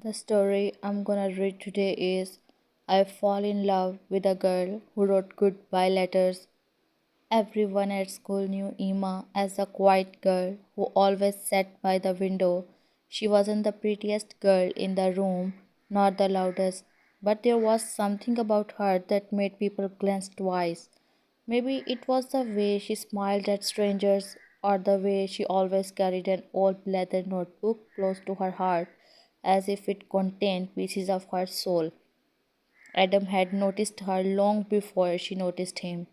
The story I'm gonna read today is I Fall in Love with a Girl Who Wrote Goodbye Letters. Everyone at school knew Emma as a quiet girl who always sat by the window. She wasn't the prettiest girl in the room, nor the loudest, but there was something about her that made people glance twice. Maybe it was the way she smiled at strangers, or the way she always carried an old leather notebook close to her heart, as if it contained pieces of her soul. Adam had noticed her long before she noticed him.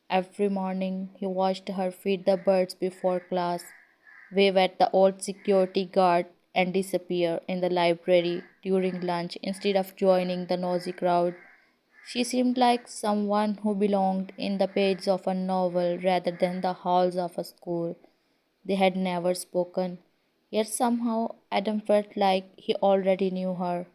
Every morning he watched her feed the birds before class, wave at the old security guard, and disappear in the library during lunch instead of joining the noisy crowd. She seemed like someone who belonged in the pages of a novel rather than the halls of a school. They had never spoken, yet somehow Adam felt like he already knew her.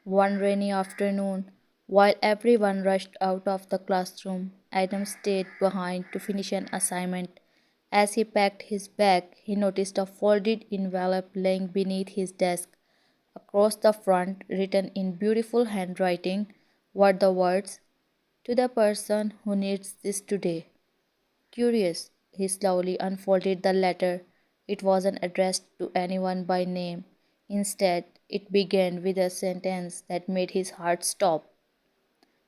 One rainy afternoon, while everyone rushed out of the classroom, Adam stayed behind to finish an assignment. As he packed his bag, he noticed a folded envelope lying beneath his desk. Across the front, written in beautiful handwriting, were the words, "To the person who needs this today." Curious, he slowly unfolded the letter. It wasn't addressed to anyone by name. Instead, it began with a sentence that made his heart stop.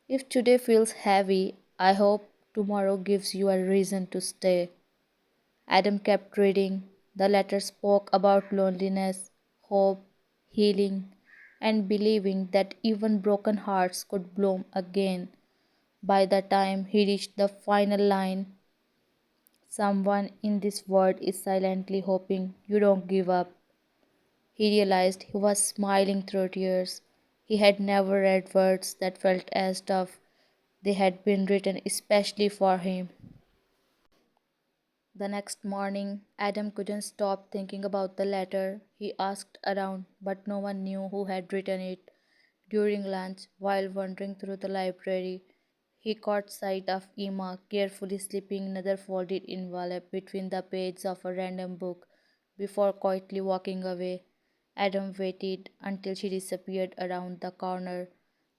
"If today feels heavy, I hope tomorrow gives you a reason to stay." Adam kept reading. The letter spoke about loneliness, hope, healing, and believing that even broken hearts could bloom again. By the time he reached the final line, "Someone in this world is silently hoping you don't give up," he realized he was smiling through tears. He had never read words that felt as tough. They had been written especially for him. The next morning, Adam couldn't stop thinking about the letter. He asked around, but no one knew who had written it. During lunch, while wandering through the library, he caught sight of Emma carefully slipping another folded envelope between the pages of a random book before quietly walking away. Adam waited until she disappeared around the corner,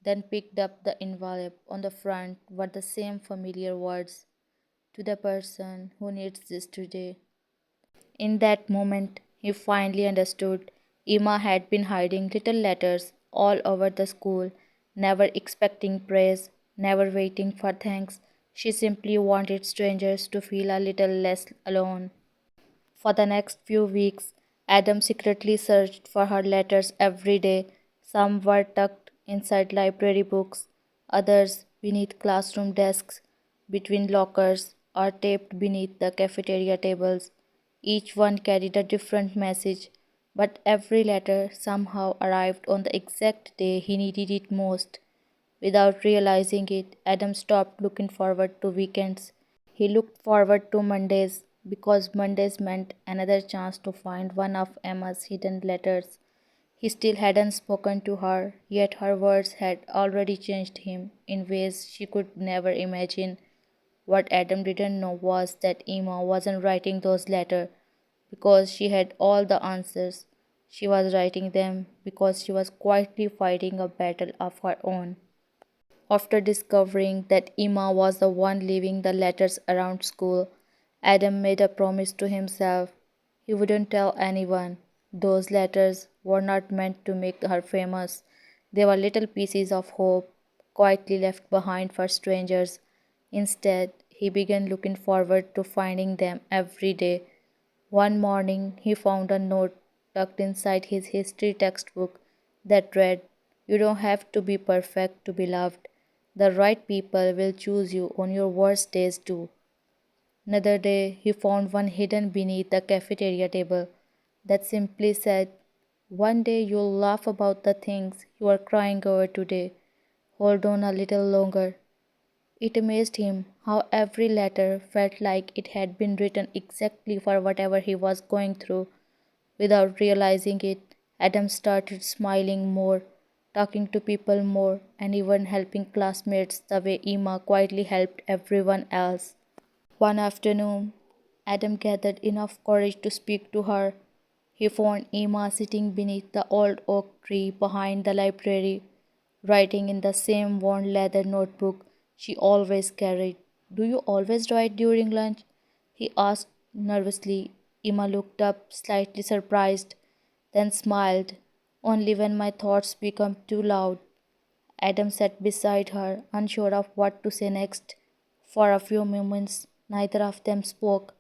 then picked up the envelope. On the front were the same familiar words, "To the person who needs this today." In that moment, he finally understood. Emma had been hiding little letters all over the school, never expecting praise, never waiting for thanks. She simply wanted strangers to feel a little less alone. For the next few weeks, Adam secretly searched for her letters every day. Some were tucked inside library books, others beneath classroom desks, between lockers, or taped beneath the cafeteria tables. Each one carried a different message, but every letter somehow arrived on the exact day he needed it most. Without realizing it, Adam stopped looking forward to weekends. He looked forward to Mondays because Mondays meant another chance to find one of Emma's hidden letters. He still hadn't spoken to her, yet her words had already changed him in ways she could never imagine. What Adam didn't know was that Emma wasn't writing those letters because she had all the answers. She was writing them because she was quietly fighting a battle of her own. After discovering that Emma was the one leaving the letters around school, Adam made a promise to himself. He wouldn't tell anyone. Those letters were not meant to make her famous. They were little pieces of hope, quietly left behind for strangers. Instead, he began looking forward to finding them every day. One morning, he found a note tucked inside his history textbook that read, "You don't have to be perfect to be loved. The right people will choose you on your worst days too." Another day, he found one hidden beneath the cafeteria table that simply said, "One day you'll laugh about the things you are crying over today. Hold on a little longer." It amazed him how every letter felt like it had been written exactly for whatever he was going through. Without realizing it, Adam started smiling more, talking to people more, and even helping classmates the way Emma quietly helped everyone else. One afternoon, Adam gathered enough courage to speak to her. He found Emma sitting beneath the old oak tree behind the library, writing in the same worn leather notebook she always carried. Do you always write during lunch? He asked nervously. Emma looked up, slightly surprised, then smiled. Only when my thoughts become too loud. Adam sat beside her, unsure of what to say next. For a few moments, neither of them spoke.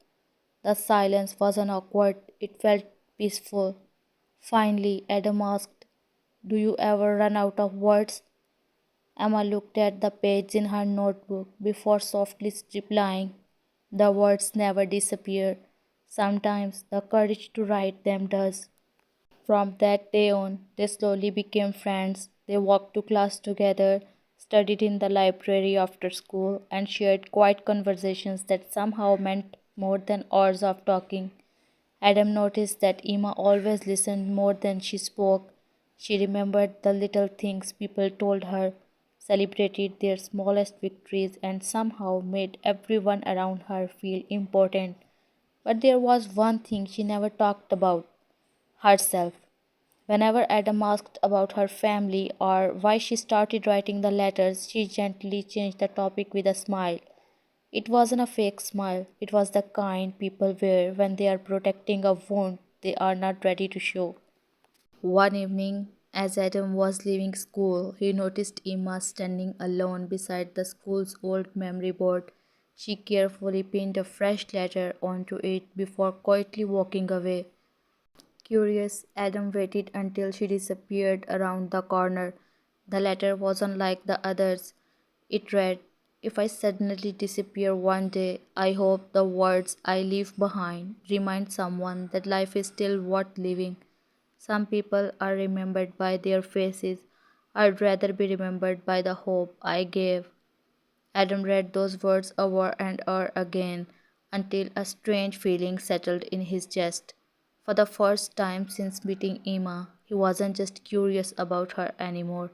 The silence wasn't awkward, it felt peaceful. Finally, Adam asked, "Do you ever run out of words?" Emma looked at the page in her notebook before softly replying, "The words never disappear. Sometimes the courage to write them does." From that day on, they slowly became friends. They walked to class together, studied in the library after school, and shared quiet conversations that somehow meant more than hours of talking. Adam noticed that Emma always listened more than she spoke. She remembered the little things people told her, celebrated their smallest victories, and somehow made everyone around her feel important. But there was one thing she never talked about: herself. Whenever Adam asked about her family or why she started writing the letters, she gently changed the topic with a smile. It wasn't a fake smile, it was the kind people wear when they are protecting a wound they are not ready to show. One evening, as Adam was leaving school, he noticed Emma standing alone beside the school's old memory board. She carefully pinned a fresh letter onto it before quietly walking away. Curious, Adam waited until she disappeared around the corner. The letter wasn't like the others. It read, "If I suddenly disappear one day, I hope the words I leave behind remind someone that life is still worth living. Some people are remembered by their faces. I'd rather be remembered by the hope I gave." Adam read those words over and over again until a strange feeling settled in his chest. For the first time since meeting Emma, he wasn't just curious about her anymore.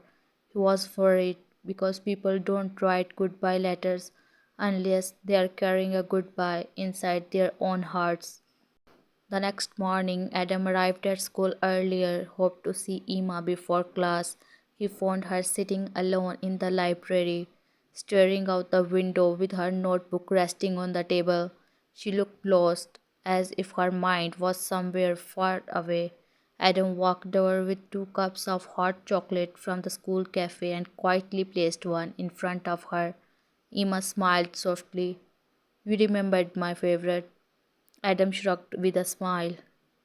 He was worried because people don't write goodbye letters unless they are carrying a goodbye inside their own hearts. The next morning, Adam arrived at school earlier, hoped to see Emma before class. He found her sitting alone in the library, staring out the window with her notebook resting on the table. She looked lost, as if her mind was somewhere far away. Adam walked over with 2 cups of hot chocolate from the school cafe and quietly placed one in front of her. Emma smiled softly. "You remembered my favorite." Adam shrugged with a smile.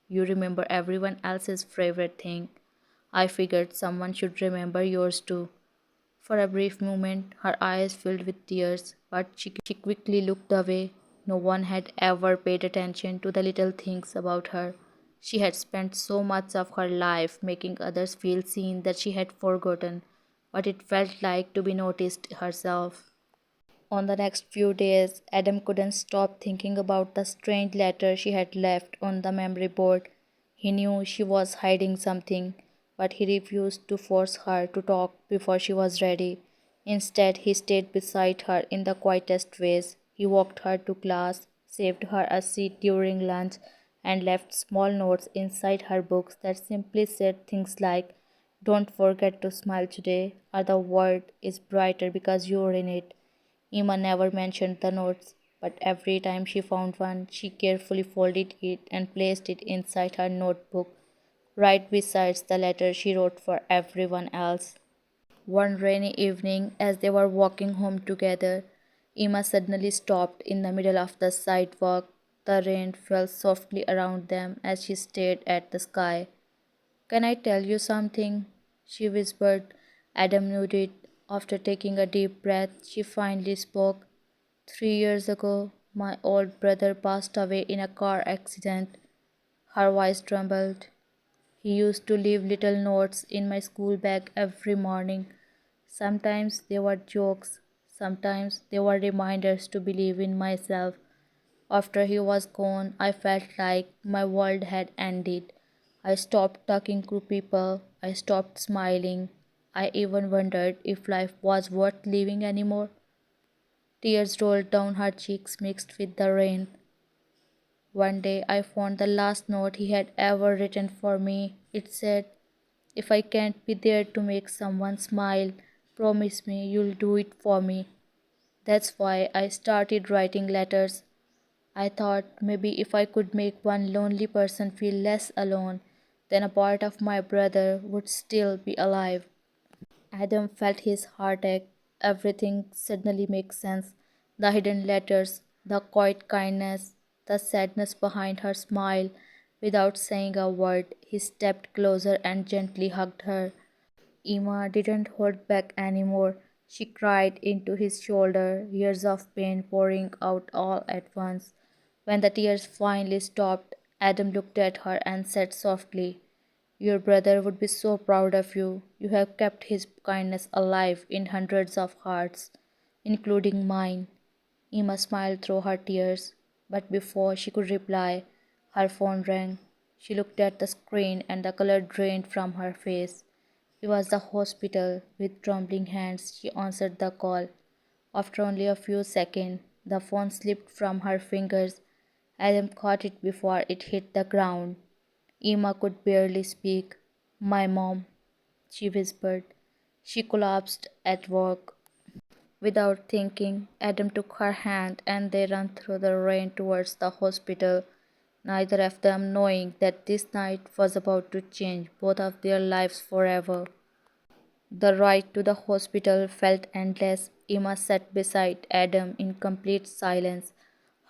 "You remember everyone else's favorite thing. I figured someone should remember yours too." For a brief moment, her eyes filled with tears, but she quickly looked away. No one had ever paid attention to the little things about her. She had spent so much of her life making others feel seen that she had forgotten what it felt like to be noticed herself. On the next few days, Adam couldn't stop thinking about the strange letter she had left on the memory board. He knew she was hiding something, but he refused to force her to talk before she was ready. Instead, he stayed beside her in the quietest ways. He walked her to class, saved her a seat during lunch, and left small notes inside her books that simply said things like, "Don't forget to smile today," or "The world is brighter because you're in it." Emma never mentioned the notes, but every time she found one, she carefully folded it and placed it inside her notebook, right beside the letter she wrote for everyone else. One rainy evening, as they were walking home together, Emma suddenly stopped in the middle of the sidewalk. The rain fell softly around them as she stared at the sky. "Can I tell you something?" she whispered. Adam nodded. After taking a deep breath, she finally spoke. "3 years ago, my old brother passed away in a car accident." Her voice trembled. "He used to leave little notes in my school bag every morning. Sometimes they were jokes, sometimes they were reminders to believe in myself. After he was gone, I felt like my world had ended. I stopped talking to people, I stopped smiling. I even wondered if life was worth living anymore." Tears rolled down her cheeks mixed with the rain. One day I found the last note he had ever written for me. It said, "If I can't be there to make someone smile, promise me you'll do it for me." That's why I started writing letters. I thought maybe if I could make one lonely person feel less alone, then a part of my brother would still be alive. Adam felt his heart ache. Everything suddenly makes sense. The hidden letters, the quiet kindness, the sadness behind her smile. Without saying a word, he stepped closer and gently hugged her. Emma didn't hold back anymore. She cried into his shoulder, years of pain pouring out all at once. When the tears finally stopped, Adam looked at her and said softly, "Your brother would be so proud of you. You have kept his kindness alive in hundreds of hearts, including mine." Emma smiled through her tears, but before she could reply, her phone rang. She looked at the screen and the color drained from her face. It was the hospital. With trembling hands, she answered the call. After only a few seconds, the phone slipped from her fingers. Adam caught it before it hit the ground. Emma could barely speak. "My mom," she whispered. She collapsed at work. Without thinking, Adam took her hand and they ran through the rain towards the hospital, neither of them knowing that this night was about to change both of their lives forever. The ride to the hospital felt endless. Emma sat beside Adam in complete silence,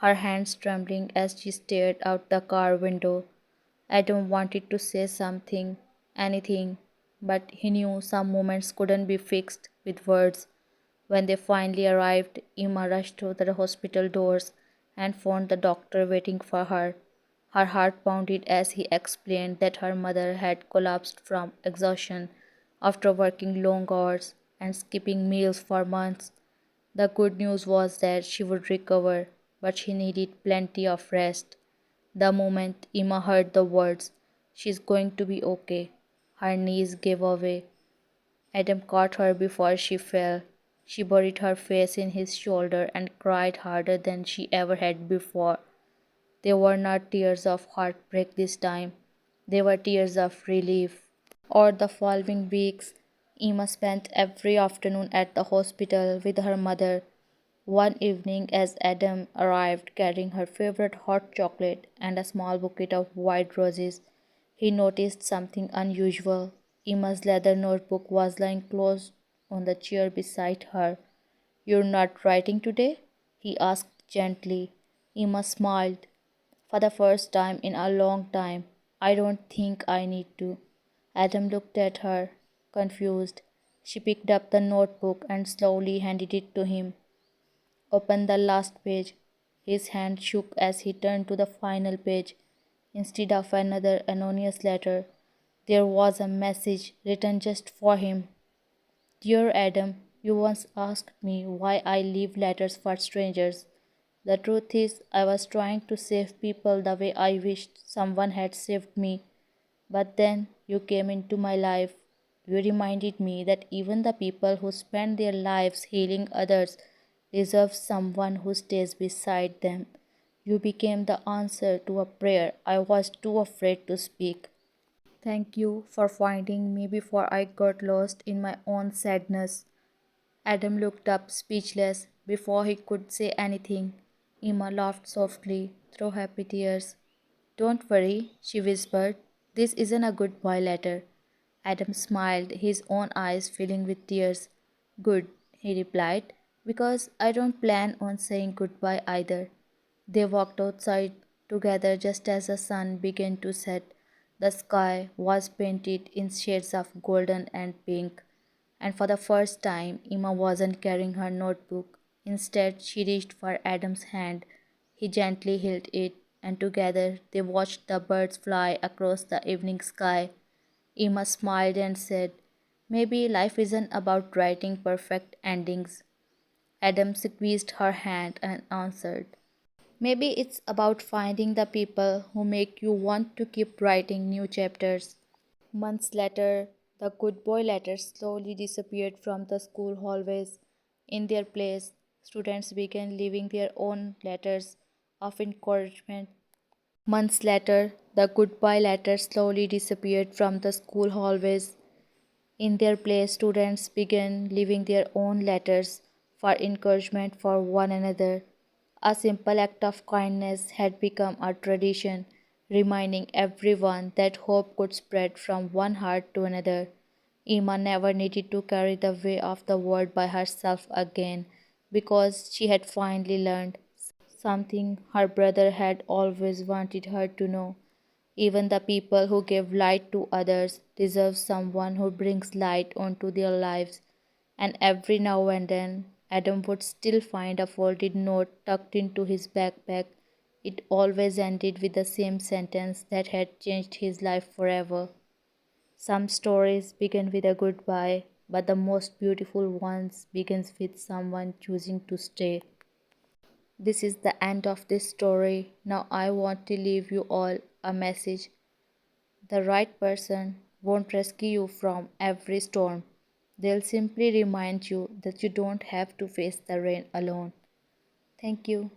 her hands trembling as she stared out the car window. Adam wanted to say something, anything, but he knew some moments couldn't be fixed with words. When they finally arrived, Emma rushed through the hospital doors and found the doctor waiting for her. Her heart pounded as he explained that her mother had collapsed from exhaustion after working long hours and skipping meals for months. The good news was that she would recover, but she needed plenty of rest. The moment Emma heard the words, "She's going to be okay," her knees gave way. Adam caught her before she fell. She buried her face in his shoulder and cried harder than she ever had before. They were not tears of heartbreak this time, they were tears of relief. Or the following weeks, Emma spent every afternoon at the hospital with her mother. One evening, as Adam arrived carrying her favorite hot chocolate and a small bouquet of white roses, he noticed something unusual. Emma's leather notebook was lying close on the chair beside her. "You're not writing today?" he asked gently. Emma smiled. "For the first time in a long time, I don't think I need to." Adam looked at her, confused. She picked up the notebook and slowly handed it to him. "Open the last page." His hand shook as he turned to the final page. Instead of another anonymous letter, there was a message written just for him. "Dear Adam, you once asked me why I leave letters for strangers. The truth is, I was trying to save people the way I wished someone had saved me. But then you came into my life. You reminded me that even the people who spend their lives healing others deserve someone who stays beside them. You became the answer to a prayer I was too afraid to speak. Thank you for finding me before I got lost in my own sadness." Adam looked up, speechless. Before he could say anything, Emma laughed softly through happy tears. "Don't worry," she whispered. "This isn't a goodbye letter." Adam smiled, his own eyes filling with tears. "Good," he replied, "because I don't plan on saying goodbye either." They walked outside together just as the sun began to set. The sky was painted in shades of golden and pink, and for the first time, Emma wasn't carrying her notebook. Instead, she reached for Adam's hand. He gently held it, and together they watched the birds fly across the evening sky. Emma smiled and said, "Maybe life isn't about writing perfect endings." Adam squeezed her hand and answered, "Maybe it's about finding the people who make you want to keep writing new chapters." Months later, the good boy letters slowly disappeared from the school hallways. In their place, students began leaving their own letters of encouragement, Months later, the goodbye letters slowly disappeared from the school hallways. In their place, students began leaving their own letters for encouragement for one another. A simple act of kindness had become a tradition, reminding everyone that hope could spread from one heart to another. Emma never needed to carry the weight of the world by herself again because she had finally learned something her brother had always wanted her to know. Even the people who give light to others deserve someone who brings light onto their lives. And every now and then, Adam would still find a folded note tucked into his backpack. It always ended with the same sentence that had changed his life forever. Some stories begin with a goodbye, but the most beautiful ones begins with someone choosing to stay. This is the end of this story. Now I want to leave you all a message. The right person won't rescue you from every storm. They'll simply remind you that you don't have to face the rain alone. Thank you.